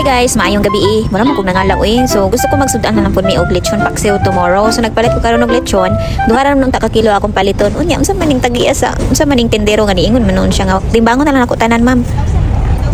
Hi guys, maayong gabi. Wala man kog nangalang So gusto ko magsudan na lang pud mi og lechon paksiw tomorrow. So nagpalit ko karon og lechon. Duha ra nung taka kilo akong paliton. Unya unsa maning tagiya sa unsa maning tendero nga niingon man noon siya nga timbangon na lang ako tanan ma'am.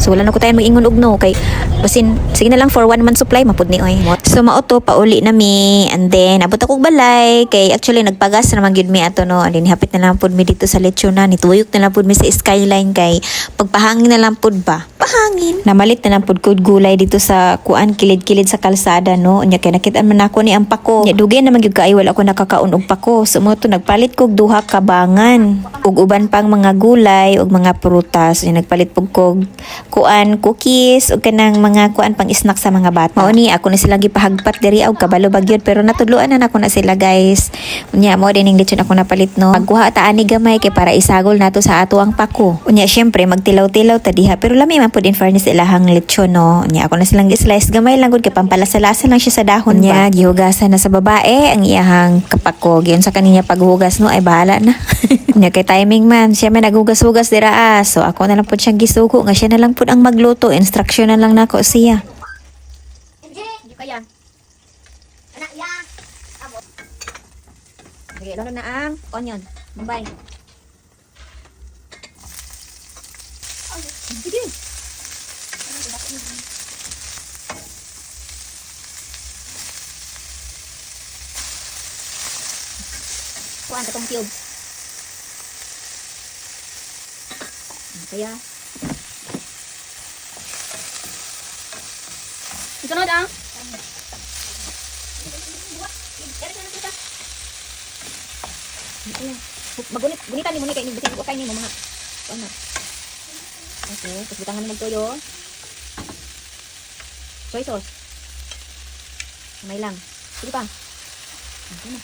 So wala na ko tayo mag-ingon og no kay basin sige na lang for 1 month supply mapud ni oy. So mauto pauli na mi and then abot ako balay kay actually nagpagas na man gyud mi ato no. And then hapit na lang pud mi dito sa lechonan. Nituyok na lang pud mi sa skyline kay pagpahangin na lang pud ba. Pahangin. Namalit na lang pud kod gulay dito sa kuan kilid-kilid sa kalsada no. Unya kay nakit-an man ako ni ang pako. Nya dugay naman gyud kay wala ako nakakaon og pako. So mo to nagpalit kog duha ka bangan ug uban pang mga gulay ug mga prutas. Unya nagpalit pud kog kuan cookies ug kanang mga kuan pang snack sa mga bata. Mao ni ako na sila gipahagpat diri og kabalo bagyod pero natudloan na nako na sila guys. Unya mo din ning lechon ako napalit no. Pagkuha ta ani gamay kay para isagol nato sa ato ang pako. Unya syempre magtilaw-tilaw ta diha pero lami man pud in fairness ilahang lechon no. Unya ako na silang gi-slice gamay lang gud kay pampalasa-lasa lang siya sa dahon. Unya gihugasan na sa babae ang iyahang kapako. Giyon sa kaniya paghugas no ay bahala na. Unya kay timing man siya may naghugas-hugas dira so ako na lang pud siyang gisugo nga siya na lang pud ang magluto. Instruction na lang nako siya. Hindi kaya. Anak ya. Abo. Okay, lalo na ang onion. Bye. Sige. Kuan katong cube. Kaya sunod ang Gunitan ni mo ni kay ni bitin ko kay ni mo mga ano. Okay, tapos butangan mo toyo. Soy sauce. May lang. Sige pa. Okay na.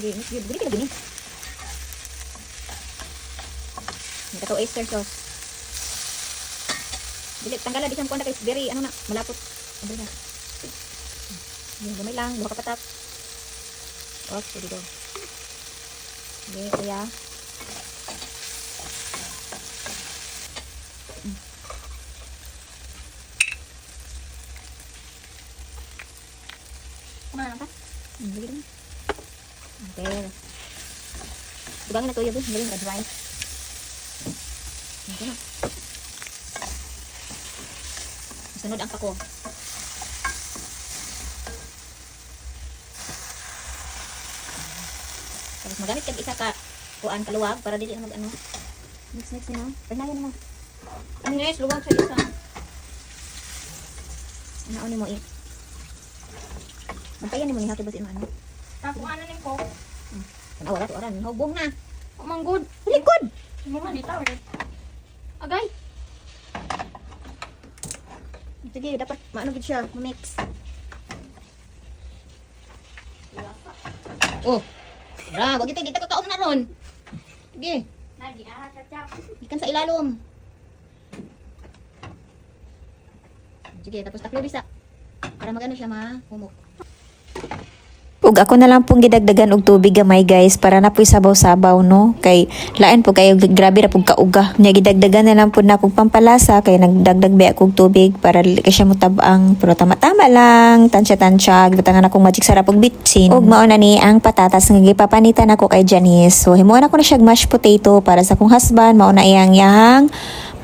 Gini ka na gini. Ito oyster sauce. Dili tanggal di sampuan kay very ano na malapot. Ano na. Gamay lang, buka patak. Okay, dito. Okay, kuya. Kumain ka? Sige din. Okay. Tugangin na tuyo, galing advice. Okay na. Sunod ang pako. Tapos magamit kag isa ka kuan kaluwag para dili na mag ano. Mix na. Pagnayan mo. Ano guys, luwag sa isa. Ano ni mo i? Mampayan ni mo ni hakit basin ano. Ako ano ning ko? Ano wala to aran, hubong na. Manggod. Likod. Mo man dito. Agay. Sige, dapat maano gid siya, mix. Oh. Ra, wag kita kakaon na ron. Sige. Nagi aha cha. Ikan sa ilalom. Sige, tapos taklo bisa. Para magano siya mahumok. Ug ako na lang pong gidagdagan og tubig gamay guys para na po'y sabaw-sabaw no kay lain po kayo grabe ra pug kauga nya gidagdagan na lang pud na kog pampalasa kay nagdagdag ba akong tubig para dili siya mutabang pero tama-tama lang tansya-tansya gibutangan akong magic sarap og bitsin ug mao na ni ang patatas nga gipapanitan ako kay Janice so himuon ako na siya mashed potato para sa akong husband mao na iyang yahang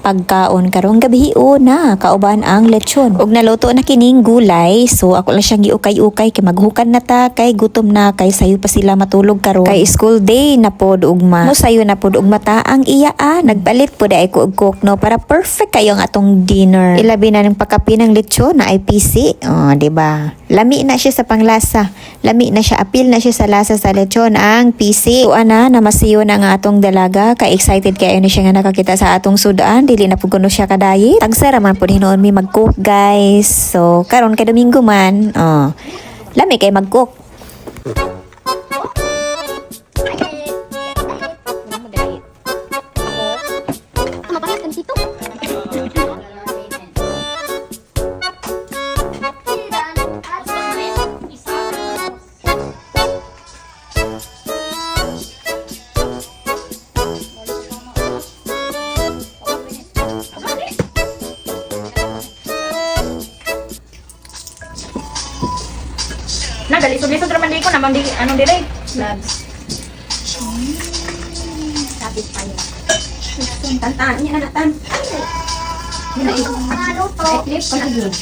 pagkaon karong gabi na kauban ang lechon ug naluto na kining gulay so ako lang siyang giukay-ukay kay maghukan na ta kay gutom na kay sayo pa sila matulog karon kay school day na pod ugma mo sayo na pod ugma ta ang iya nagbalit pod ay ko og cook no para perfect kayo ang atong dinner ilabi na ng pagkapi ng lechon na IPC di ba lami na siya sa panglasa lami na siya apil na siya sa lasa sa lechon ang PC so ana na masiyo na nga atong dalaga kay excited kayo ni siya nga nakakita sa atong sudan dili na pud kuno siya kadayit tagsara man pud hinuon mi mag-cook guys so karon kay Domingo man lami kay mag-cook Mapayat kan dito. Nagalisod-lisod naman di ko naman di anong dire. Labs. Tapit pa yun. Tantan niya na tan. Ano to? Clip ko na gyud.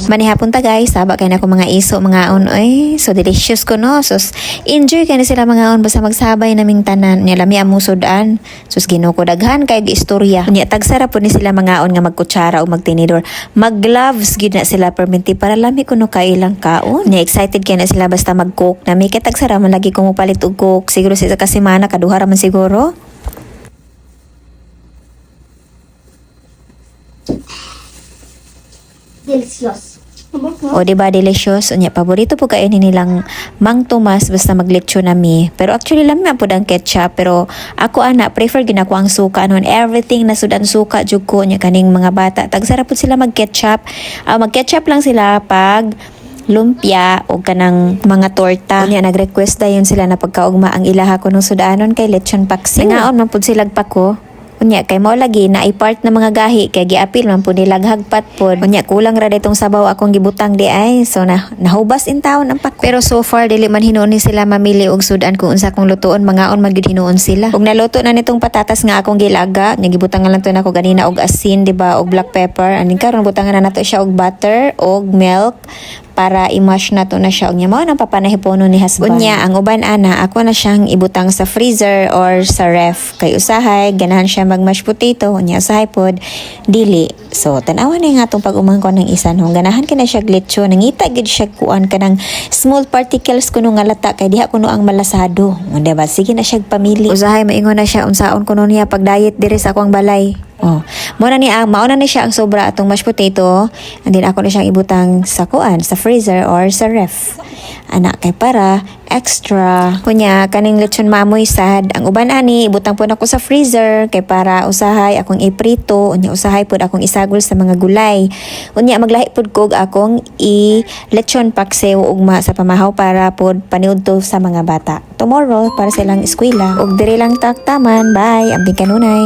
Manihapon ta guys, saba kay na ko mga iso, mga on, oy. So delicious ko no. So enjoy kay na sila mga on basta magsabay naming tanan. Nya lami amusudan. Sus Ginoo ko daghan kay istorya. Nya tagsara po ni sila mga on nga magkutsara o magtinidor. Mag-gloves gid na sila perminti para lami kuno kay ilang kaon. Nya excited kay na sila basta mag-cook. Na may tagsara man lagi ko mo palit og cook. Siguro sa kasemana kaduha ra man siguro. Delicious. O di ba delicious? Unya paborito po kainin nilang Mang Tomas basta maglechon nami. Pero actually lang na po ang ketchup, pero ako ana prefer ginako ang suka anon everything na sudan suka jud ko nya kaning mga bata. Tagsara po sila mag-ketchup. Mag-ketchup lang sila pag lumpia o kanang mga torta. Unya nag-request dayon sila na pagkaugma ang ilaha ko ng sudanon kay lechon paksiw. Ngaon man pud sila pako. Unya kay mao lagi na i-part na mga gahi kay giapil man po nilag hagpat pod. Unya kulang ra ditong sabaw akong gibutang di ay. So nahubas in taon ang pak. Pero so far dili man hinuon ni sila mamili og sudan kung unsa kong lutuon, mangaon man gid hinuon sila. Ug naluto na nitong patatas nga akong gilaga, nya gibutang lang to nako ganina og asin, di ba, og black pepper. Aning karon butangan na nato siya og butter og milk para i-mash na to na siya. Unya mao nang papanahipono ni husband. Unya ang uban ana ako na siyang ibutang sa freezer or sa ref kay usahay ganahan siya mag-mashed potato, unya usahay pod dili. So tan-awan na nga tong pag-umang ko ng isa no. Ganahan ka na siya glitcho, nangita gid siya kuan kanang small particles kuno nga lata kay diha kuno ang malasado. Di ba? Sige na siya pamili. Usahay maingon na siya unsaon kuno niya pag diet diri sa akong balay. Oh, mauna ni siya ang sobra atong mashed potato, and then ako na siyang ibutang sa kuan, sa freezer or sa ref. Anak kay para extra. Kunya kaning lechon mamoy sad, ang uban ani ibutang po nako sa freezer kay para usahay akong iprito, unya usahay pod akong isagol sa mga gulay. Unya maglahi pod kog akong lechon paksiw ugma sa pamahaw para pod paniudto sa mga bata. Tomorrow para sa ilang eskwela. Ug diri lang taktaman. Bye. Ambing kanunay.